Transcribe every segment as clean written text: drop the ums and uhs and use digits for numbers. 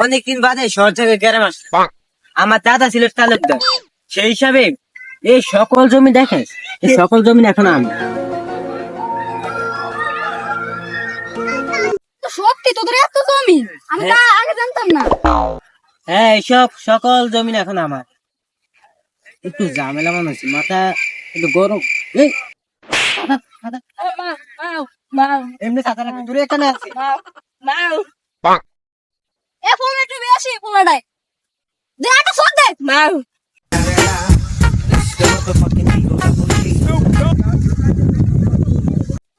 অনেকদিন বাদে শহর থেকে গ্রামে আসলাম। আমার দাদা ছিল তালুকদার, সেই হিসাবে এই সকল জমি দেখে, এই সকল জমি এখন আমি। সত্যি তোদের এত জমি? আমি তা আগে জানতাম না। হ্যাঁ, এইসব সকল জমি এখন আমার। একটু ঝামেলা মনে হচ্ছে, মাথা একটু গরম। এই, ছাতা, ছাতা। এমনি ছাতা রাখবি, দূরে এখানে আছে। এ ফোন একটু বেশি পোলাটাই দে, একটা ফোন দে।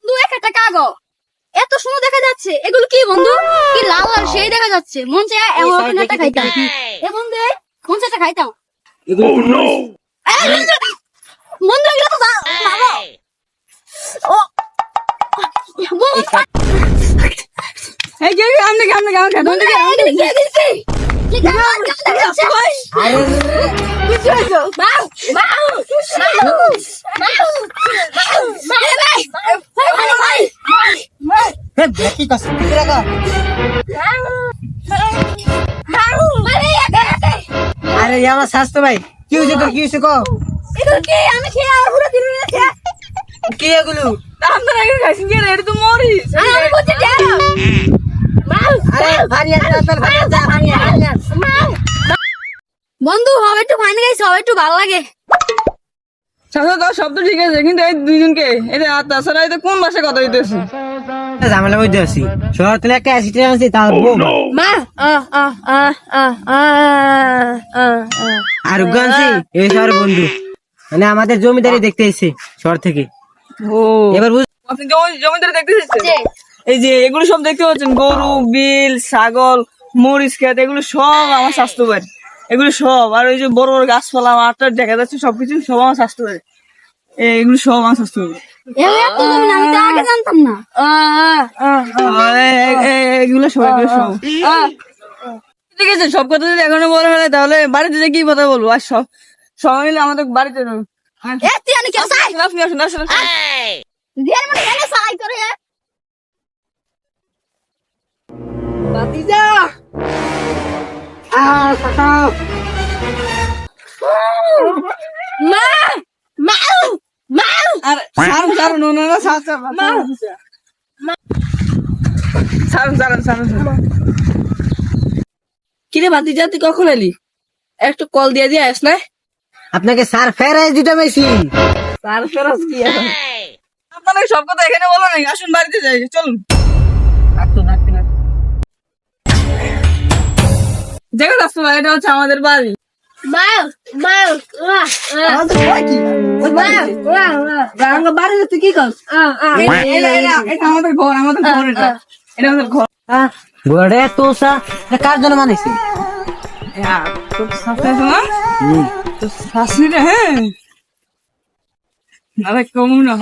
দু একটা কাগজ এত সুন্দর দেখা যাচ্ছে, এগুলো কি বন্ধু? কি লাল লাল সেই দেখা যাচ্ছে, মন চায় এমন একটা খাইতাম। এ বন্ধু মন চায় একটা খাইতাম। বন্ধু এগুলো তো ভালো। ও এই যে আমনে আমনে গান খায় বন্ধু এগুলো কি দিছি? কি গান দেখা যাচ্ছে? কিছু হইছো? বাউ বাউ হ্যাঁ, দেখি কাছে দূরে রাখা। আরে এ আমার স্বাস্থ্য ভাই, কি হয়েছে তোর, কি হয়েছে কো? আমি খেয়ে আর পুরো দিন রয়েছে। কি এগুলো? আমরা আগে খাইছি কি রে, এটা তো মরিস। আমি বুঝতে চাই আরে ভারী আছে, তোর ভারী আছে, ভারী আছে। বন্ধু হবে একটু ফাইন গাইছে, হবে একটু ভালো লাগে। সাথে তো সব তো ঠিক আছে, কিন্তু এই দুইজনকে এটা আর তাছাড়া এটা কোন ভাষায় কথা দিতেছে? ঝামেলা মধ্যে আছি, শহর থেকে একটা অ্যাসিড আনছি, তার মা আর আনছি এই শহর বন্ধু, মানে আমাদের জমিদারি দেখতে এসেছে শহর থেকে। ও এবার বুঝ, আপনি জমিদারে দেখতে এসেছেন? যে এই যে এগুলো সব দেখতে পাচ্ছেন, গরু, বিল, ছাগল, মরিচ ক্ষেত, এগুলো সব আমার স্বাস্থ্য বাড়ি। এগুলো সব, আর ওই যে বড় বড় গাছপালা মাঠটা দেখা যাচ্ছে, সবকিছু সব আমার স্বাস্থ্য বাড়ি। এগুলো সব আমার স্বাস্থ্য বাড়ি। এত জমি আমি তো আগে জানতাম না। এগুলো সব, এগুলো সব ঠিক আছে। সব কথা যদি এখনো বলা হয় তাহলে বাড়িতে যে কি কথা বলবো, আর সব সবাই মিলে আমাদের বাড়িতে যাবো। তুই আমি কেউ চাই আপনি আসুন, আসুন, আসুন। দিয়ে মানে এনে চাই করে ভাতিজা, মা মা মা আর সারুন সারুন, ওনারা সারুন সারুন। কিরে ভাতিজা, তুই কখন এলি? একটু কল দিয়ে দিয়ে আস না। আপনাকে স্যার ফেরাই দিতে মেশি। তার ফেরত কি এখন? আপনাকে সব কথা এখানে বলো না, আসুন বাড়িতে যাই, চলুন। দেখো রাস্তা, এটা হচ্ছে আমাদের বাড়ি। মা মা আমাদের ভয় কি? ওই বাড়িতে তুই কি কর? এটা আমাদের ঘর, আমাদের ঘর, এটা এটা আমাদের ঘর। ঘরে তোষা কার জন্য মানেছি? তোর শাশুড়ি আছে না? তোর শাশুড়ি রে, হ্যাঁ নারে কমু না।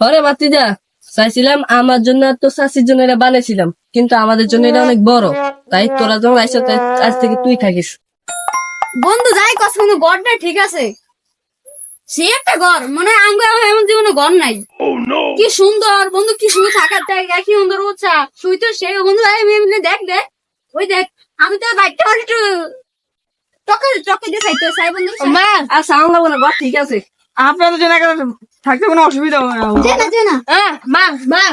আরে ভাতিজা, চাইছিলাম আমার জন্য আর তোর শাশির জন্য এটা বানিয়েছিলাম, কিন্তু আমাদের জন্য এটা অনেক বড়, তাই তোরা যখন আইসা তাই আজ থেকে তুই থাকিস। বন্ধু যাই কথা কোনো ঘরটা ঠিক আছে, সে একটা ঘর মানে আঙ্গুর এমন জীবনে ঘর নাই। কি সুন্দর বন্ধু, কি সুন্দর থাকার জায়গা, কি সুন্দর উচ্ছা শুই তো সে বন্ধু। দেখ দেখ ওই দেখ, আমি তো বাইকটা একটু টকে টকে দিয়ে খাইতে চাই বন্ধু। মা আর সাউন্ড লাগবো না, ঘর ঠিক আছে। আপনাদের জন্য এখানে থাকতে কোনো অসুবিধা হবে না। যে না মা মা